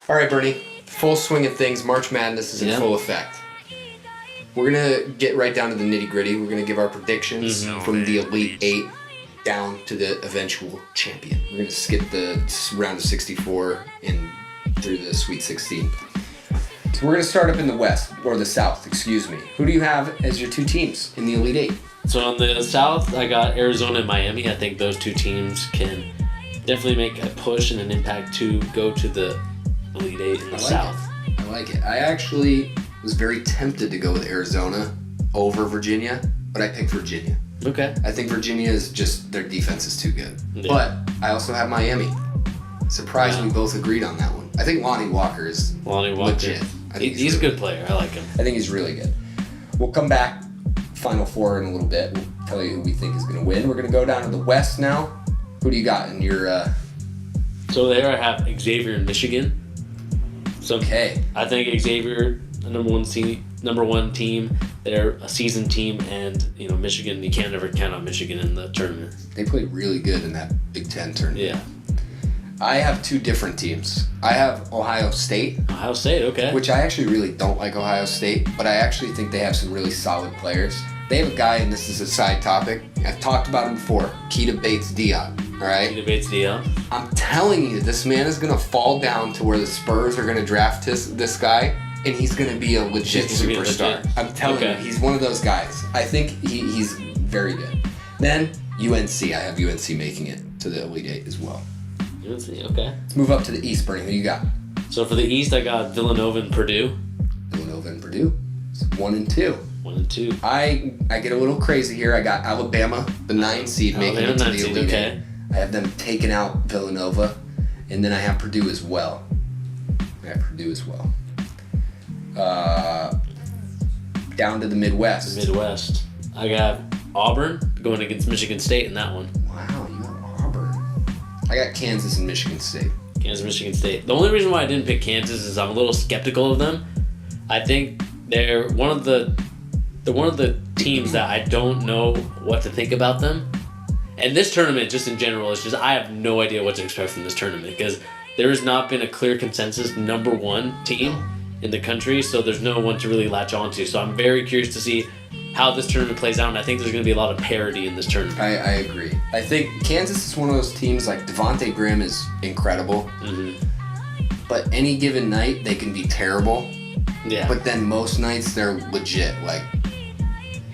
All right, Bernie, full swing of things. March Madness is in full effect. We're going to get right down to the nitty-gritty. We're going to give our predictions from the Elite Eight down to the eventual champion. We're going to skip the round of 64 and through the Sweet 16. So we're going to start up in the West, or the South, excuse me. Who do you have as your two teams in the Elite Eight? So on the South, I got Arizona and Miami. I think those two teams can definitely make a push and an impact to go to the Elite Eight in the South. I like it. I actually was very tempted to go with Arizona over Virginia, but I picked Virginia. Okay. I think Virginia is just, their defense is too good. Yeah. But I also have Miami. Surprised we both agreed on that one. I think Lonnie Walker is legit. I think he's a good player. I like him. I think he's really good. We'll come back, Final Four in a little bit. We'll tell you who we think is going to win. We're going to go down to the West now. Who do you got in your... So there I have Xavier in Michigan. So okay. I think Xavier, the number one team, they're a seasoned team, and Michigan, you can't ever count on Michigan in the tournament. They played really good in that Big Ten tournament. Yeah. I have two different teams. I have Ohio State. Ohio State, okay. Which I actually really don't like Ohio State, but I actually think they have some really solid players. They have a guy, and this is a side topic, I've talked about him before, Keita Bates-Diop. All right? Keita Bates-Diop. I'm telling you, this man is going to fall down to where the Spurs are going to draft this guy, and he's going to be a legit superstar. I'm telling you, he's one of those guys. I think he's very good. Then, UNC. I have UNC making it to the Elite Eight as well. UNC, okay. Let's move up to the East, Bernie. Who you got? So for the East, I got Villanova and Purdue. Villanova and Purdue. It's 1 and 2. 1 and 2. I get a little crazy here. I got Alabama, the 9 seed, making it to the Elite Eight. I have them taking out Villanova, and then I have Purdue as well. Down to the Midwest. I got Auburn going against Michigan State in that one. Wow, you got Auburn. I got Kansas and Michigan State. Michigan State. The only reason why I didn't pick Kansas is I'm a little skeptical of them. I think they're one of the teams that I don't know what to think about them. And this tournament, just in general, is just I have no idea what to expect from this tournament because there has not been a clear consensus number one team in the country, so there's no one to really latch on to. So I'm very curious to see how this tournament plays out, and I think there's going to be a lot of parity in this tournament. I agree. I think Kansas is one of those teams, like Devontae Graham is incredible, but any given night they can be terrible. Yeah. But then most nights they're legit, like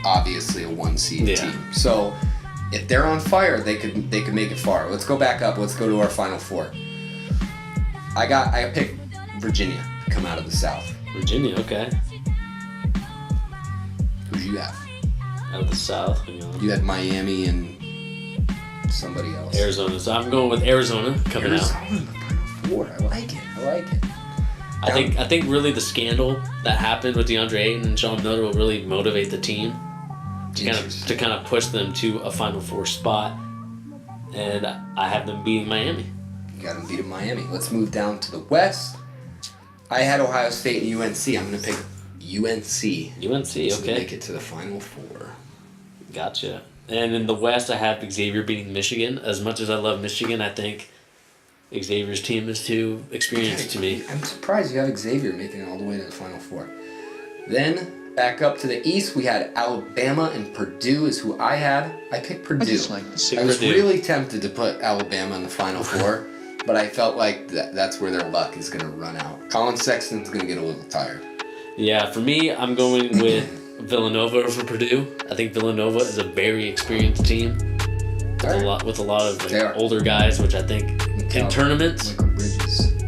obviously a 1 seed team. So if they're on fire, they could make it far. Let's go back up. Let's go to our Final Four. I picked Virginia to come out of the South. Virginia, okay. Who'd you have? Out of the South. You had Miami and somebody else. Arizona. So I'm going with Arizona coming out. Arizona in the Final Four. I like it. I think really the scandal that happened with DeAndre Ayton and Sean Miller will really motivate the team to kind of push them to a Final Four spot, and I have them beating Miami. You got them beating Miami. Let's move down to the West. I had Ohio State and UNC. I'm going to pick UNC. UNC, okay. To make it to the Final Four. Gotcha. And in the West, I have Xavier beating Michigan. As much as I love Michigan, I think Xavier's team is too experienced to me. I'm surprised you have Xavier making it all the way to the Final Four. Then, back up to the East, we had Alabama and Purdue is who I had. I picked Purdue. I was really tempted to put Alabama in the Final Four, but I felt like that's where their luck is going to run out. Colin Sexton's going to get a little tired. Yeah, for me, I'm going with Villanova over Purdue. I think Villanova is a very experienced team with a lot of older guys, which I think in tournaments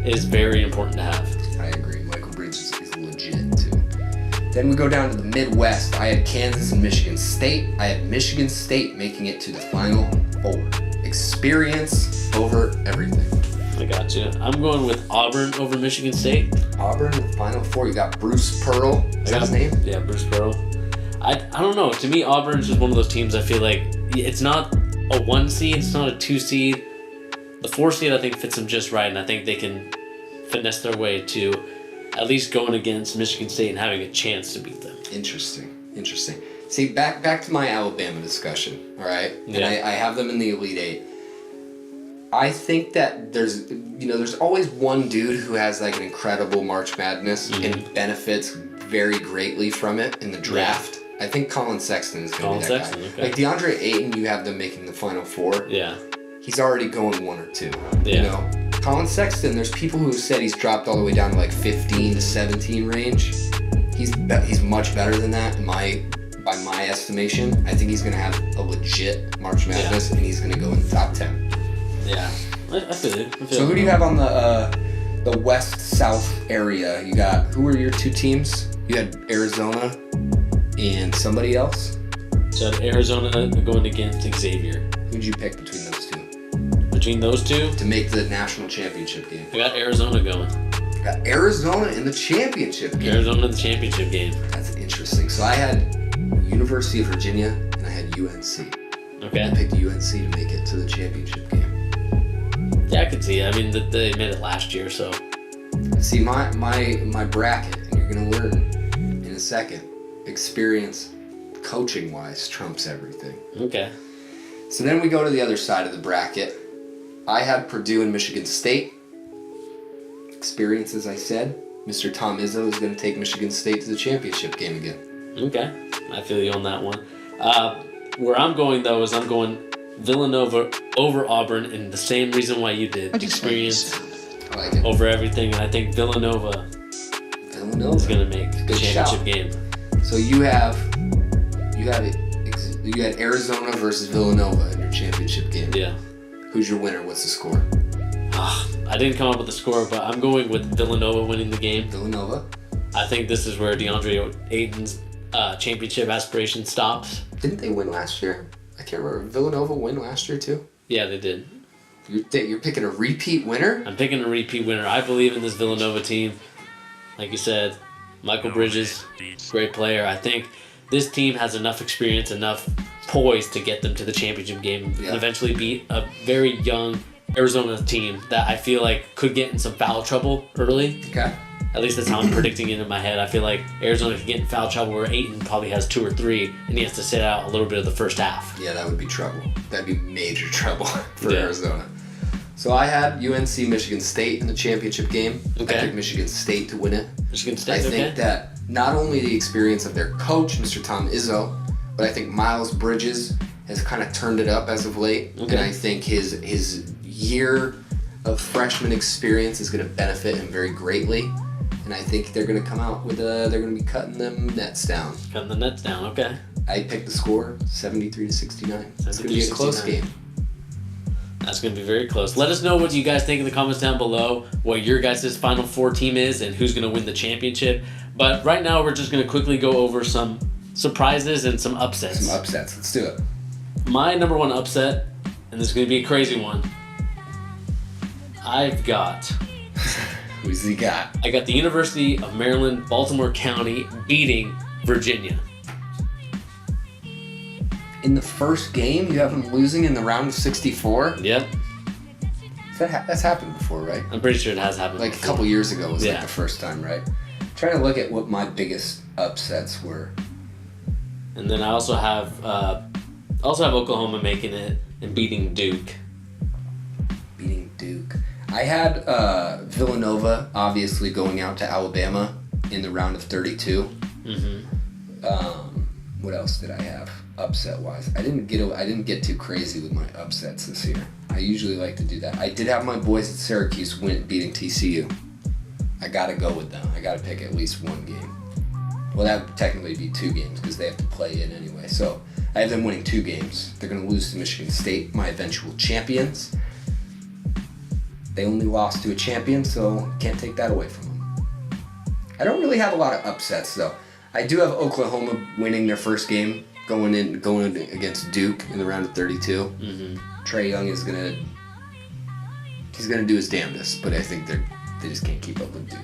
is very important to have. I agree. Michael Bridges is legit too. Then we go down to the Midwest. I had Kansas and Michigan State. I had Michigan State making it to the Final Four. Experience over everything. I got you. I'm going with Auburn over Michigan State. Auburn in the Final Four. You got Bruce Pearl. Is that his name? Yeah, Bruce Pearl. I don't know. To me, Auburn is just one of those teams I feel like it's not a 1 seed. It's not a 2 seed. The 4 seed, I think, fits them just right, and I think they can finesse their way to at least going against Michigan State and having a chance to beat them. Interesting. See, back to my Alabama discussion, all right? And yeah. I have them in the Elite Eight. I think that there's always one dude who has like an incredible March Madness and benefits very greatly from it in the draft. I think Colin Sexton is going to be that guy. Okay. Like DeAndre Ayton, you have them making the Final Four. Yeah. He's already going 1 or 2. Yeah. You know, Colin Sexton. There's people who said he's dropped all the way down to like 15 to 17 range. He's much better than that by my estimation. I think he's going to have a legit March Madness, and he's going to go in the top 10. Yeah, I feel it. So who do you have on the west-south area? You got, who were your 2 teams? You had Arizona and somebody else? So Arizona going against Xavier. Who'd you pick between those 2? Between those 2? To make the national championship game. I got Arizona going. Got Arizona in the championship game. Arizona in the championship game. That's interesting. So I had University of Virginia and I had UNC. Okay. I picked UNC to make it to the championship game. Yeah, I could see it. I mean, they made it last year, so. See, my bracket, and you're going to learn in a second, experience coaching-wise trumps everything. Okay. So then we go to the other side of the bracket. I had Purdue and Michigan State. Experience, as I said. Mr. Tom Izzo is going to take Michigan State to the championship game again. Okay. I feel you on that one. Where I'm going, though, is I'm going Villanova over Auburn, and the same reason why you did. Experience I like it. over everything, and I think Villanova is going to make the championship game. So you had Arizona versus Villanova in your championship game. Yeah. Who's your winner? What's the score? I didn't come up with the score, but I'm going with Villanova winning the game. Villanova. I think this is where DeAndre Ayton's championship aspiration stops. Didn't they win last year? I can't remember. Villanova win last year too? Yeah, they did. You're picking a repeat winner? I'm picking a repeat winner. I believe in this Villanova team. Like you said, Michael Bridges, great player. I think this team has enough experience, enough poise to get them to the championship game and eventually beat a very young Arizona team that I feel like could get in some foul trouble early. Okay. At least that's how I'm predicting it in my head. I feel like Arizona could get in foul trouble where Ayton probably has 2 or 3 and he has to sit out a little bit of the first half. Yeah, that would be trouble. That'd be major trouble for Arizona. So I had UNC Michigan State in the championship game. Okay. I picked Michigan State to win it. Michigan State, I think that not only the experience of their coach, Mr. Tom Izzo, but I think Miles Bridges has kind of turned it up as of late. Okay. And I think his year of freshman experience is going to benefit him very greatly. And I think they're going to come out with they're going to be cutting them nets down. Cutting the nets down, okay. I picked the score 73-69. It's going to be a close game. That's going to be very close. Let us know what you guys think in the comments down below, what your guys' Final Four team is, and who's going to win the championship. But right now, we're just going to quickly go over some surprises and some upsets. Some upsets. Let's do it. My number 1 upset, and this is going to be a crazy one, I've got... Who's he got? I got the University of Maryland, Baltimore County beating Virginia. In the first game, you have them losing in the round of 64? Yep. That's happened before, right? I'm pretty sure it has happened Like before. a couple years ago was like the first time, right? I'm trying to look at what my biggest upsets were. And then I also have Oklahoma making it and beating Duke. Beating Duke. I had Villanova obviously going out to Alabama in the round of 32. Mm-hmm. What else did I have upset-wise? I didn't get too crazy with my upsets this year. I usually like to do that. I did have my boys at Syracuse beating TCU. I got to go with them. I got to pick at least one game. Well, that would technically be 2 games because they have to play in anyway. So I have them winning 2 games. They're going to lose to Michigan State, my eventual champions. They only lost to a champion, so can't take that away from them. I don't really have a lot of upsets, though. I do have Oklahoma winning their first game, going against Duke in the round of 32. Mm-hmm. Trae Young is gonna do his damnedest, but I think they just can't keep up with Duke.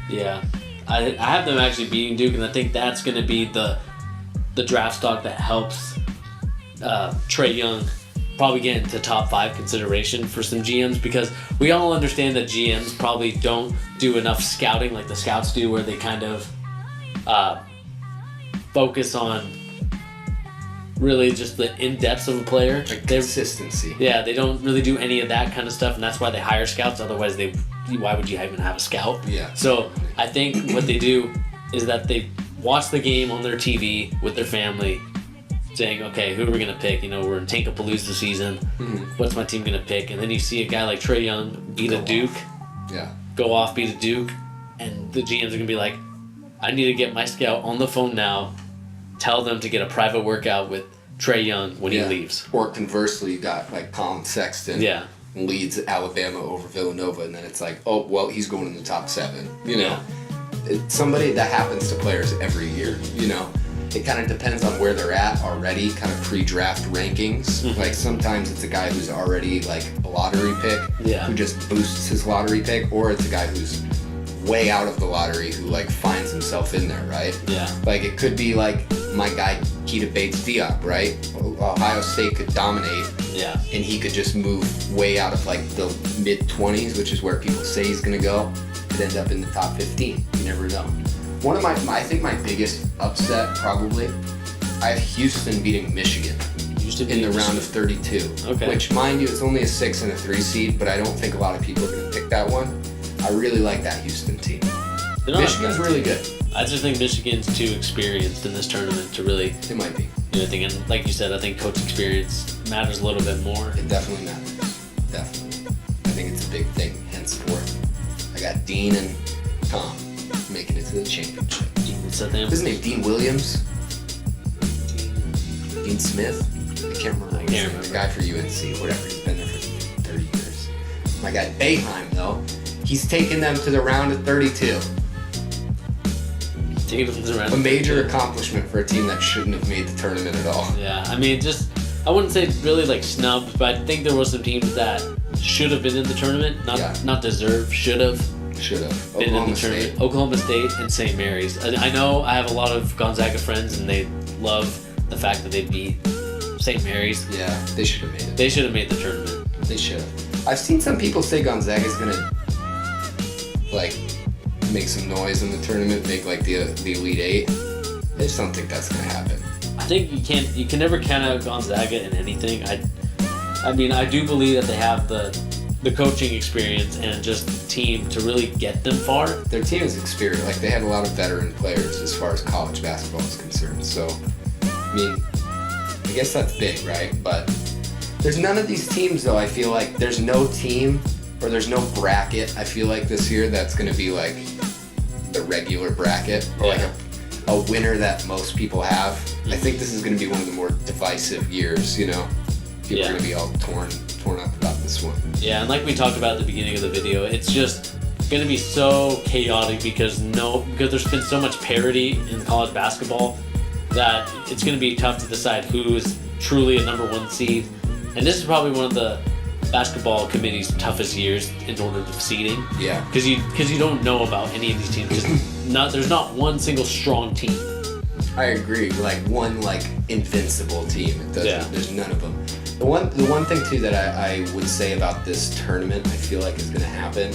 Yeah, I have them actually beating Duke, and I think that's going to be the draft stock that helps Trae Young probably get into top 5 consideration for some GMs, because we all understand that GMs probably don't do enough scouting like the scouts do, where they kind of focus on really just the in-depth of a player. Like consistency. Yeah, they don't really do any of that kind of stuff, and that's why they hire scouts. Otherwise, why would you even have a scout? Yeah. So I think what they do is that they watch the game on their TV with their family, saying, okay, who are we going to pick? We're in Tankapalooza season. What's my team going to pick? And then you see a guy like Trae Young beat a Duke. Yeah. Go off, beat a Duke. And the GMs are going to be like, I need to get my scout on the phone now. Tell them to get a private workout with Trae Young when he leaves. Or conversely, you got like Colin Sexton. Yeah. Leads Alabama over Villanova, and then it's like, oh, well, he's going in the top 7. It's somebody that happens to players every year. It kind of depends on where they're at already, kind of pre-draft rankings. Like sometimes it's a guy who's already like a lottery pick, who just boosts his lottery pick, or it's a guy who's way out of the lottery who like finds himself in there, right? Yeah. Like it could be like my guy Keita Bates-Diop, right? Ohio State could dominate. Yeah. And he could just move way out of like the mid-20s, which is where people say he's gonna go. Could end up in the top 15. You never know. One of I think my biggest upset probably, I have Houston beating Michigan in the round of 32. Okay. Which, mind you, it's only a 6 and a 3 seed, but I don't think a lot of people are gonna pick that one. I really like that Houston team. Michigan's really good. I just think Michigan's too experienced in this tournament to really. It might be. And like you said, I think coach experience matters a little bit more. It definitely matters. Definitely. I think it's a big thing, henceforth. I got Dean and Tom making it to the championship. What's that name? His name Dean Williams? Dean Smith? I can't remember. The guy for UNC, whatever. He's been there for 30 years. My guy Boeheim, though, he's taking them to the round of 32. A major accomplishment for a team that shouldn't have made the tournament at all. Yeah, I mean, I wouldn't say really like snubbed, but I think there was some teams that should have been in the tournament, not deserve, should have. Been in the tournament. Oklahoma State and St. Mary's. I know I have a lot of Gonzaga friends, and they love the fact that they beat St. Mary's. Yeah, they should have made it. They should have made the tournament. They should have. I've seen some people say Gonzaga's gonna like make some noise in the tournament, make like the Elite 8. I just don't think that's gonna happen. I think you can never count out Gonzaga in anything. I mean, I do believe that they have the coaching experience and just the team to really get them far. Their team is experienced. Like, they have a lot of veteran players as far as college basketball is concerned. So, I mean, I guess that's big, right? But there's none of these teams, though. I feel like there's no team or there's no bracket, I feel like, this year that's going to be like the regular bracket or like a winner that most people have. I think this is going to be one of the more divisive years, People are going to be all torn up about this one. Yeah, and like we talked about at the beginning of the video, it's just going to be so chaotic because there's been so much parity in college basketball that it's going to be tough to decide who is truly a number 1 seed. And this is probably one of the basketball committee's toughest years in order of seeding. Yeah. Because you don't know about any of these teams. There's not one single strong team. I agree. Like one invincible team. There's none of them. The one thing too that I would say about this tournament, I feel like is going to happen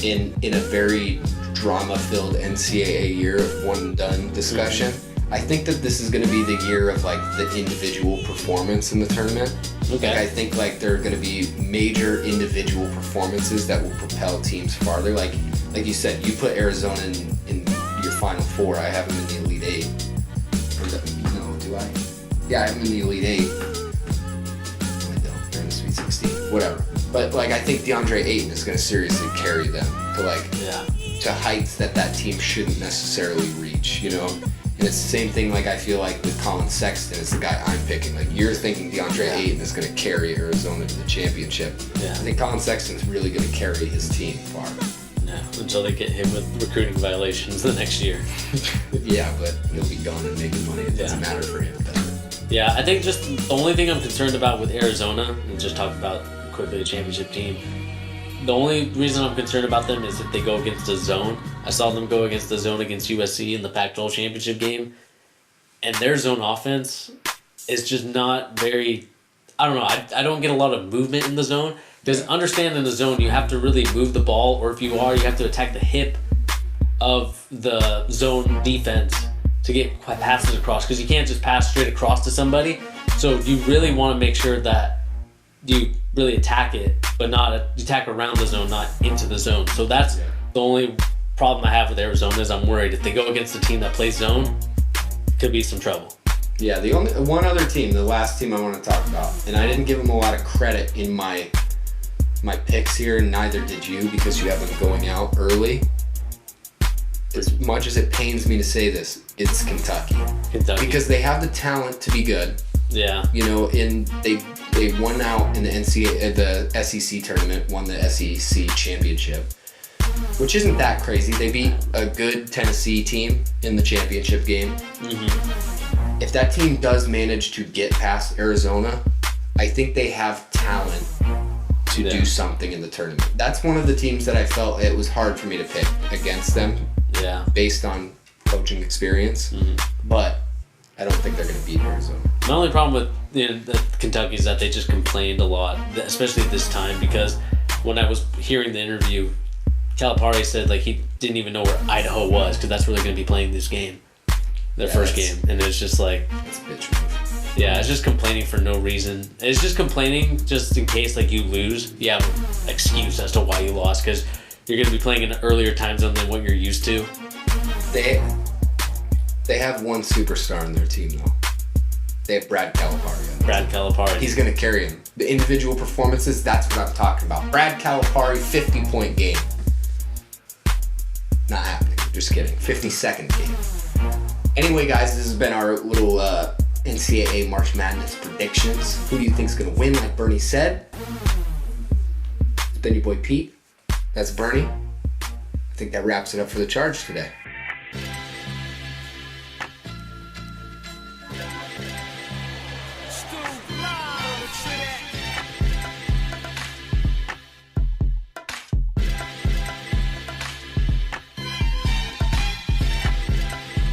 in a very drama-filled NCAA year of one and done discussion. Mm-hmm. I think that this is going to be the year of the individual performance in the tournament. Okay. I think there are going to be major individual performances that will propel teams farther. Like you said, you put Arizona in your Final Four. I have them in the Elite 8. No, do I? Yeah, I have them in the Elite 8. They're in the Sweet 16. Whatever. But I think DeAndre Ayton is going to seriously carry them to heights that team shouldn't necessarily reach. And it's the same thing, I feel like with Colin Sexton is the guy I'm picking. You're thinking DeAndre Ayton is going to carry Arizona to the championship. Yeah. I think Colin Sexton's really going to carry his team far. Yeah, until they get hit with recruiting violations the next year. Yeah, but he'll be gone and making money. It doesn't matter for him, does it? Yeah, I think just the only thing I'm concerned about with Arizona, and just talk about quickly the championship team, the only reason I'm concerned about them is if they go against a zone. I saw them go against the zone against USC in the Pac-12 championship game, and their zone offense is just not very. I don't know. I don't get a lot of movement in the zone. Because understand in the zone you have to really move the ball, or if you have to attack the hip of the zone defense to get passes across, because you can't just pass straight across to somebody. So you really want to make sure that you really attack it, but not attack around the zone, not into the zone. So that's the only problem I have with Arizona, is I'm worried if they go against a team that plays zone, could be some trouble. Yeah, the only one other team, the last team I want to talk about, and I didn't give them a lot of credit in my picks here, and neither did you, because you have them going out early. As much as it pains me to say this, it's Kentucky. Because they have the talent to be good. Yeah. You know, they won out in the NCAA, the SEC tournament, won the SEC championship, which isn't that crazy. They beat a good Tennessee team in the championship game. Mm-hmm. If that team does manage to get past Arizona, I think they have talent to do something in the tournament. That's one of the teams that I felt it was hard for me to pick against them. Yeah. Based on coaching experience. Mm-hmm. But I don't think they're going to beat Arizona. My only problem with Kentucky is that they just complained a lot, especially at this time, because when I was hearing the interview, Calipari said like he didn't even know where Idaho was, because that's where they're going to be playing this game, their first game. And it's just like... It's a bitch move. Yeah, it's just complaining for no reason. It's just complaining just in case like you lose. You have an excuse as to why you lost, because you're going to be playing in an earlier time zone than what you're used to. They have one superstar in their team, though. They have Brad Calipari. Brad Calipari. He's going to carry him. The individual performances, that's what I'm talking about. Brad Calipari, 50-point game. Not happening. Just kidding. 52nd game. Anyway, guys, this has been our little NCAA March Madness predictions. Who do you think's going to win, like Bernie said? It's been your boy Pete. That's Bernie. I think that wraps it up for the Charge today.